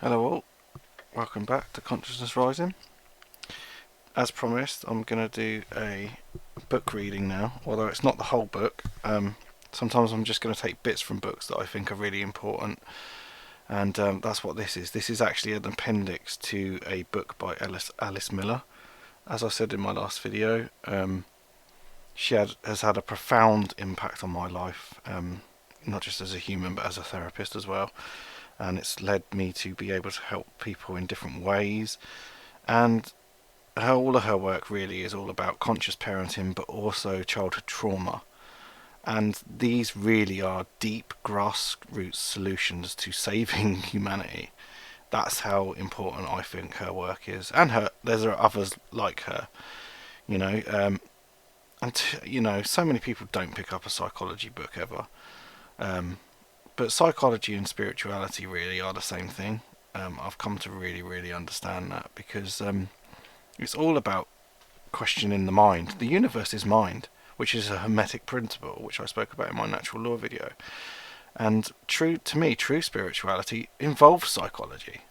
Hello all, welcome back to Consciousness Rising. As promised, I'm going to do a book reading now, although it's not the whole book. Sometimes I'm just going to take bits from books that I think are really important, and that's what this is. This is actually an appendix to a book by Alice Miller. As I said in my last video, she has had a profound impact on my life, not just as a human but as a therapist as well. And it's led me to be able to help people in different ways. And all of her work really is all about conscious parenting, but also childhood trauma. And these really are deep grassroots solutions to saving humanity. That's how important I think her work is. And there's others like her, you know. So many people don't pick up a psychology book ever. But psychology and spirituality really are the same thing. I've come to really understand that, because it's all about questioning the mind. The universe is mind, which is a hermetic principle, which I spoke about in my natural law video. And true spirituality involves psychology.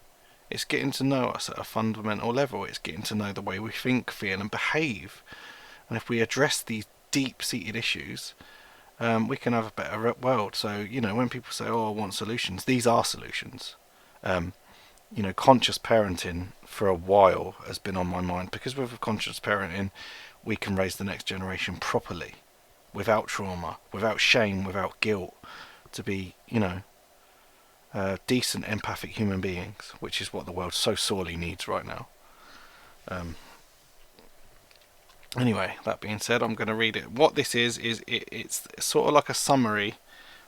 It's getting to know us at a fundamental level. It's getting to know the way we think, feel and behave. And if we address these deep-seated issues, we can have a better world. So, when people say, oh, I want solutions, these are solutions. Conscious parenting for a while has been on my mind, because with conscious parenting, we can raise the next generation properly, without trauma, without shame, without guilt, to be, decent, empathic human beings, which is what the world so sorely needs right now. Anyway, that being said, I'm going to read it. What this is it's sort of like a summary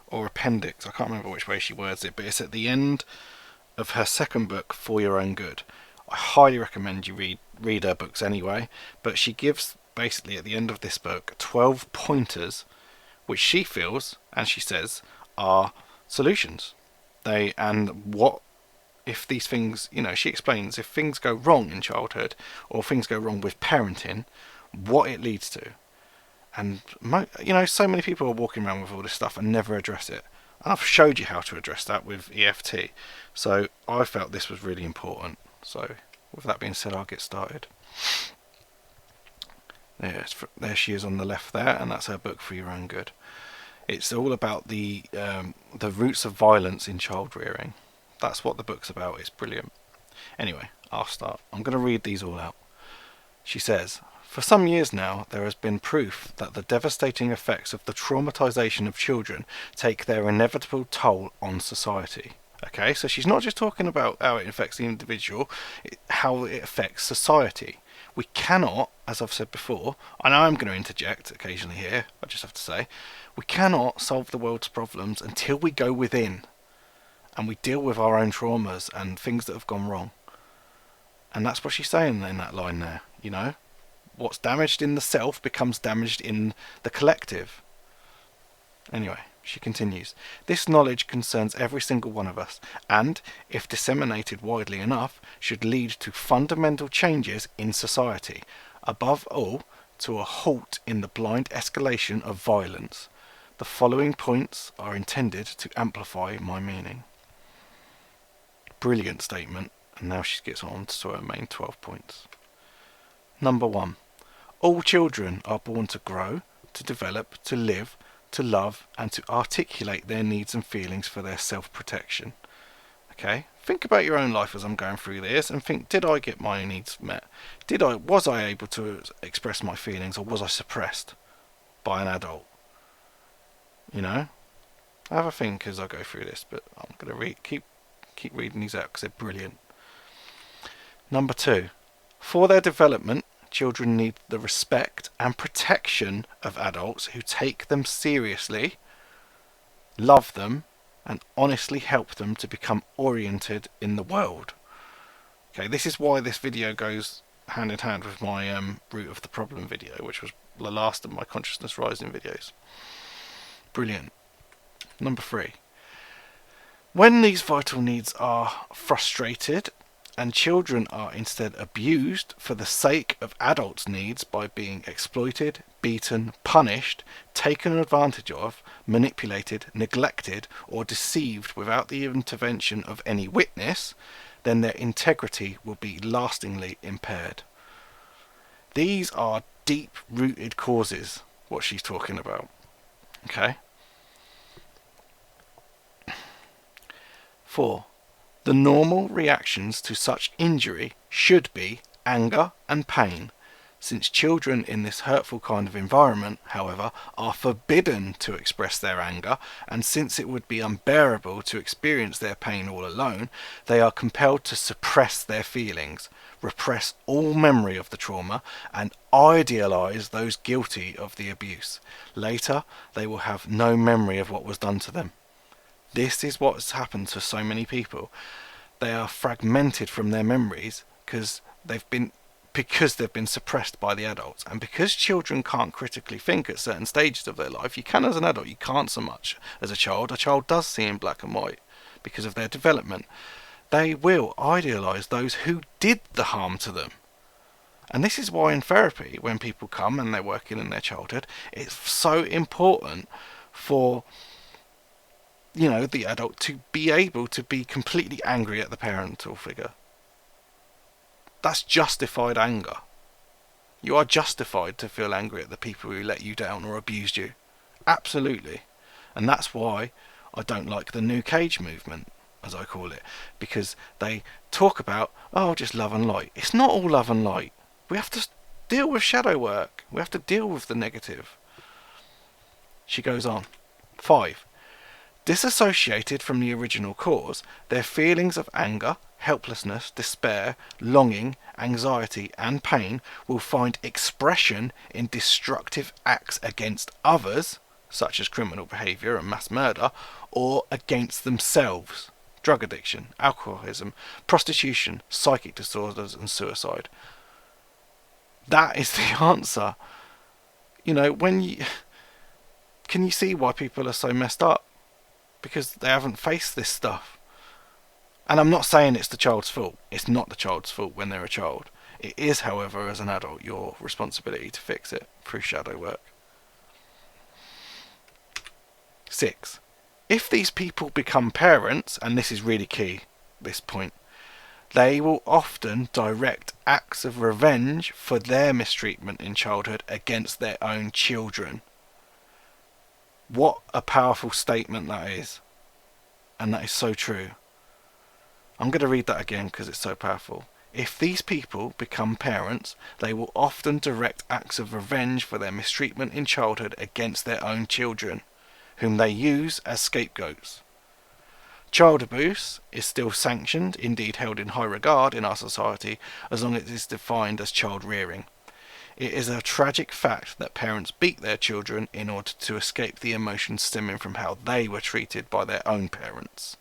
or appendix. I can't remember which way she words it, but it's at the end of her second book, For Your Own Good. I highly recommend you read her books anyway, but she gives basically at the end of this book 12 pointers which she feels, and she says, are solutions. What if these things, she explains if things go wrong in childhood or things go wrong with parenting, what it leads to. And so many people are walking around with all this stuff and never address it. And I've showed you how to address that with EFT. So I felt this was really important. So with that being said, I'll get started. There she is on the left there, and that's her book, For Your Own Good. It's all about the roots of violence in child rearing. That's what the book's about. It's brilliant. Anyway, I'll start. I'm going to read these all out. She says, for some years now, there has been proof that the devastating effects of the traumatization of children take their inevitable toll on society. Okay, so she's not just talking about how it affects the individual, how it affects society. We cannot, as I've said before, and I'm going to interject occasionally here, I just have to say, we cannot solve the world's problems until we go within and we deal with our own traumas and things that have gone wrong. And that's what she's saying in that line there, What's damaged in the self becomes damaged in the collective. Anyway, she continues. This knowledge concerns every single one of us, and, if disseminated widely enough, should lead to fundamental changes in society. Above all, to a halt in the blind escalation of violence. The following points are intended to amplify my meaning. Brilliant statement, and now she gets on to her main 12 points. Number 1. All children are born to grow, to develop, to live, to love, and to articulate their needs and feelings for their self-protection. Okay? Think about your own life as I'm going through this, and think, did I get my needs met? Was I able to express my feelings, or was I suppressed by an adult? Have a think as I go through this, but I'm going to keep reading these out because they're brilliant. Number 2. For their development, children need the respect and protection of adults who take them seriously, love them, and honestly help them to become oriented in the world. Okay, this is why this video goes hand in hand with my root of the problem video, which was the last of my Consciousness Rising videos. Brilliant. Number 3. When these vital needs are frustrated, and children are instead abused for the sake of adults' needs by being exploited, beaten, punished, taken advantage of, manipulated, neglected, or deceived without the intervention of any witness, then their integrity will be lastingly impaired. These are deep-rooted causes, what she's talking about. Okay? 4. The normal reactions to such injury should be anger and pain. Since children in this hurtful kind of environment, however, are forbidden to express their anger, and since it would be unbearable to experience their pain all alone, they are compelled to suppress their feelings, repress all memory of the trauma, and idealize those guilty of the abuse. Later, they will have no memory of what was done to them. This is what's happened to so many people. They are fragmented from their memories because they've been suppressed by the adults. And because children can't critically think at certain stages of their life, you can as an adult, you can't so much as a child. A child does see in black and white because of their development. They will idealise those who did the harm to them. And this is why in therapy, when people come and they're working in their childhood, it's so important for the adult to be able to be completely angry at the parental figure. That's justified anger. You are justified to feel angry at the people who let you down or abused you. Absolutely. And that's why I don't like the New Cage movement, as I call it, because they talk about, just love and light. It's not all love and light. We have to deal with shadow work. We have to deal with the negative. She goes on. 5. Disassociated from the original cause, their feelings of anger, helplessness, despair, longing, anxiety, and pain will find expression in destructive acts against others, such as criminal behaviour and mass murder, or against themselves, drug addiction, alcoholism, prostitution, psychic disorders, and suicide. That is the answer. Can you see why people are so messed up? Because they haven't faced this stuff. And I'm not saying it's the child's fault. It's not the child's fault when they're a child. It is, however, as an adult, your responsibility to fix it through shadow work. 6. If these people become parents, and this is really key, this point, they will often direct acts of revenge for their mistreatment in childhood against their own children. What a powerful statement that is. And that is so true. I'm going to read that again because it's so powerful. If these people become parents, they will often direct acts of revenge for their mistreatment in childhood against their own children, whom they use as scapegoats. Child abuse is still sanctioned, indeed held in high regard in our society, as long as it is defined as child rearing. It is a tragic fact that parents beat their children in order to escape the emotions stemming from how they were treated by their own parents.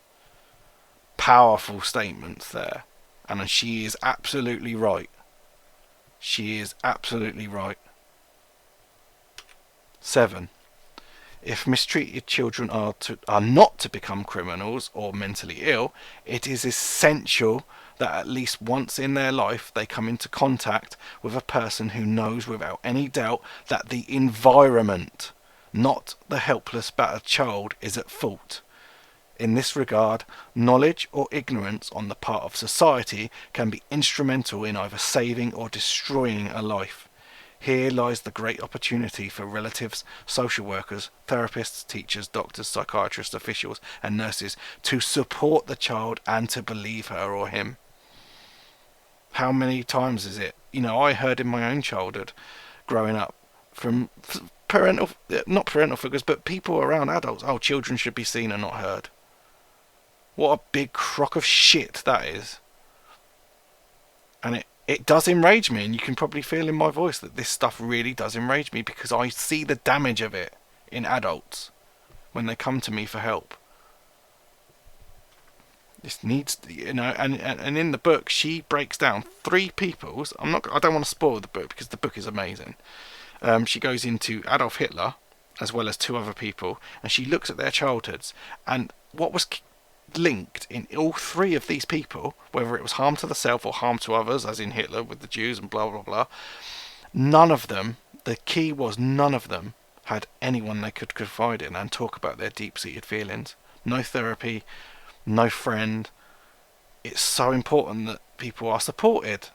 Powerful statements there. And she is absolutely right. She is absolutely right. 7. If mistreated children are not to become criminals or mentally ill, it is essential that at least once in their life they come into contact with a person who knows without any doubt that the environment, not the helpless battered child, is at fault. In this regard, knowledge or ignorance on the part of society can be instrumental in either saving or destroying a life. Here lies the great opportunity for relatives, social workers, therapists, teachers, doctors, psychiatrists, officials, and nurses to support the child and to believe her or him. How many times is it? I heard in my own childhood, growing up, from not parental figures, but people around adults, children should be seen and not heard. What a big crock of shit that is. And it does enrage me, and you can probably feel in my voice that this stuff really does enrage me, because I see the damage of it in adults when they come to me for help. This needs, and in the book she breaks down 3 people's. I don't want to spoil the book because the book is amazing. She goes into Adolf Hitler as well as 2 other people, and she looks at their childhoods and what was linked in all 3 of these people, whether it was harm to the self or harm to others, as in Hitler with the Jews and blah blah blah. None of them, the key was none of them had anyone they could confide in and talk about their deep-seated feelings. No therapy, no friend, it's so important that people are supported.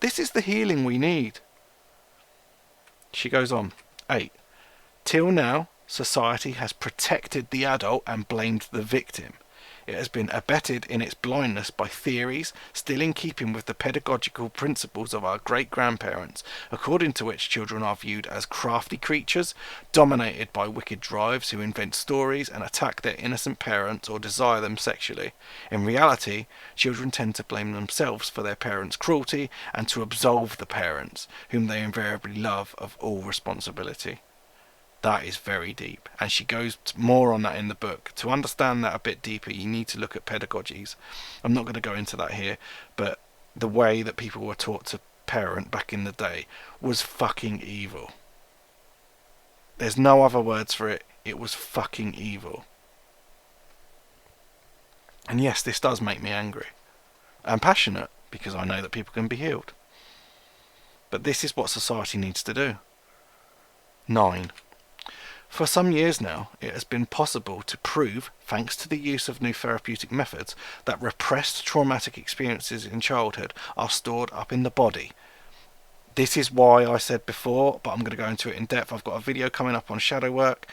This is the healing we need. She goes on. 8. Till now, society has protected the adult and blamed the victim. It has been abetted in its blindness by theories still in keeping with the pedagogical principles of our great-grandparents, according to which children are viewed as crafty creatures, dominated by wicked drives who invent stories and attack their innocent parents or desire them sexually. In reality, children tend to blame themselves for their parents' cruelty and to absolve the parents, whom they invariably love, of all responsibility. That is very deep, and she goes more on that in the book. To understand that a bit deeper, you need to look at pedagogies. I'm not going to go into that here, but the way that people were taught to parent back in the day was fucking evil. There's no other words for it. It was fucking evil. And yes, this does make me angry and passionate, because I know that people can be healed. But this is what society needs to do. 9. For some years now, it has been possible to prove, thanks to the use of new therapeutic methods, that repressed traumatic experiences in childhood are stored up in the body. This is why I said before, but I'm going to go into it in depth. I've got a video coming up on shadow work.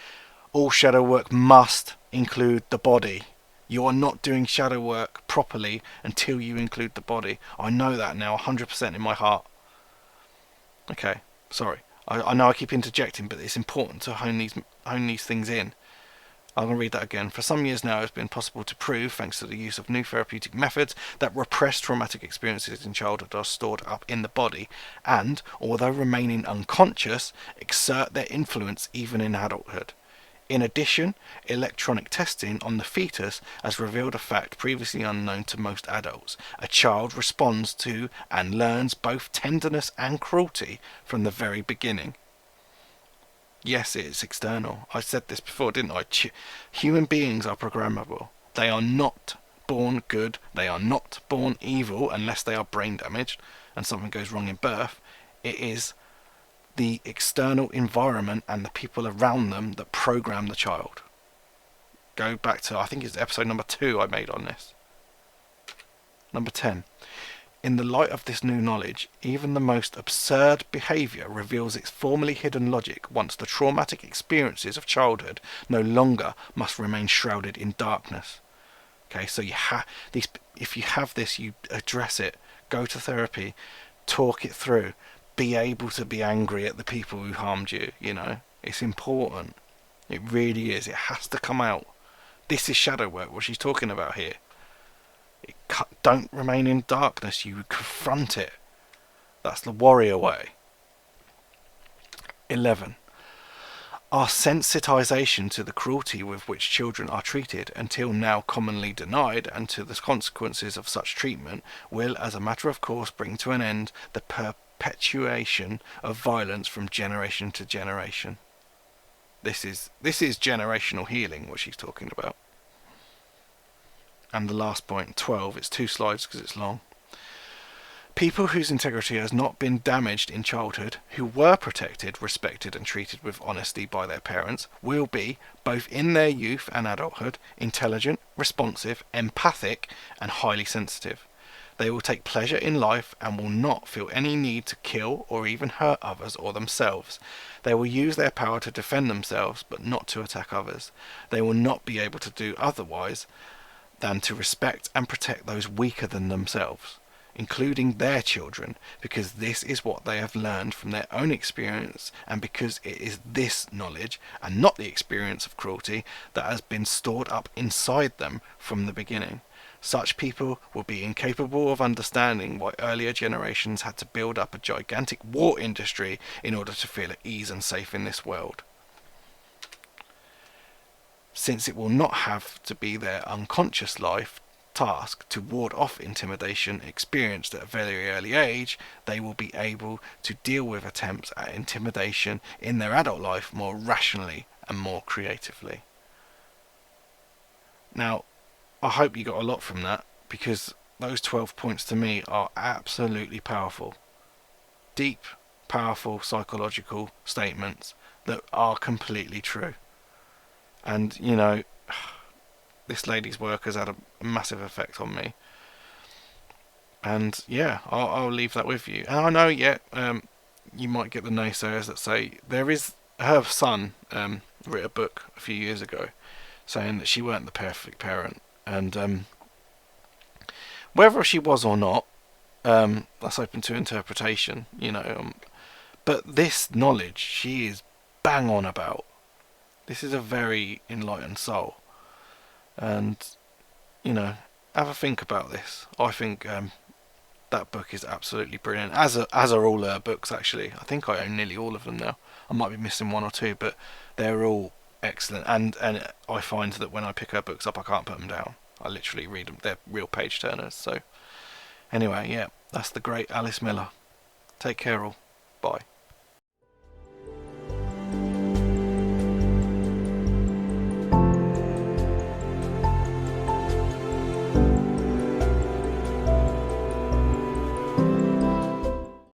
All shadow work must include the body. You are not doing shadow work properly until you include the body. I know that now 100% in my heart. Okay, sorry. I know I keep interjecting, but it's important to hone these things in. I'm going to read that again. For some years now, it's been possible to prove, thanks to the use of new therapeutic methods, that repressed traumatic experiences in childhood are stored up in the body and, although remaining unconscious, exert their influence even in adulthood. In addition, electronic testing on the fetus has revealed a fact previously unknown to most adults. A child responds to and learns both tenderness and cruelty from the very beginning. Yes, it's external. I said this before, didn't I? Human beings are programmable. They are not born good. They are not born evil unless they are brain damaged and something goes wrong in birth. It is the external environment and the people around them that program the child. Go back to, I think it's episode number 2 I made on this. Number 10. In the light of this new knowledge, even the most absurd behaviour reveals its formerly hidden logic once the traumatic experiences of childhood no longer must remain shrouded in darkness. Okay, so if you have this, you address it, go to therapy, talk it through. Be able to be angry at the people who harmed you, you know. It's important. It really is. It has to come out. This is shadow work, what she's talking about here. Don't remain in darkness. You confront it. That's the warrior way. 11. Our sensitization to the cruelty with which children are treated, until now commonly denied, and to the consequences of such treatment, will, as a matter of course, bring to an end the perpetuation of violence from generation to generation. This is generational healing, what she's talking about. And the last point, 12, it's 2 slides because it's long. People whose integrity has not been damaged in childhood, who were protected, respected and treated with honesty by their parents, will be, both in their youth and adulthood, intelligent, responsive, empathic and highly sensitive. They will take pleasure in life and will not feel any need to kill or even hurt others or themselves. They will use their power to defend themselves, but not to attack others. They will not be able to do otherwise than to respect and protect those weaker than themselves, including their children, because this is what they have learned from their own experience, and because it is this knowledge, and not the experience of cruelty, that has been stored up inside them from the beginning. Such people will be incapable of understanding why earlier generations had to build up a gigantic war industry in order to feel at ease and safe in this world. Since it will not have to be their unconscious life task to ward off intimidation experienced at a very early age, they will be able to deal with attempts at intimidation in their adult life more rationally and more creatively. Now, I hope you got a lot from that, because those 12 points to me are absolutely powerful. Deep, powerful psychological statements that are completely true. And, you know, this lady's work has had a massive effect on me. And yeah, I'll leave that with you. And I know, yeah, you might get the naysayers that say there is her son wrote a book a few years ago saying that she weren't the perfect parent, and whether she was or not, that's open to interpretation, you know. But this knowledge she is bang on about. This is a very enlightened soul, and you know, have a think about this. I think that book is absolutely brilliant. As are all her books, actually. I think I own nearly all of them now. I might be missing one or two, but they're all excellent. And I find that when I pick her books up, I can't put them down. I literally read them. They're real page turners. So anyway, yeah, that's the great Alice Miller. Take care, all. Bye.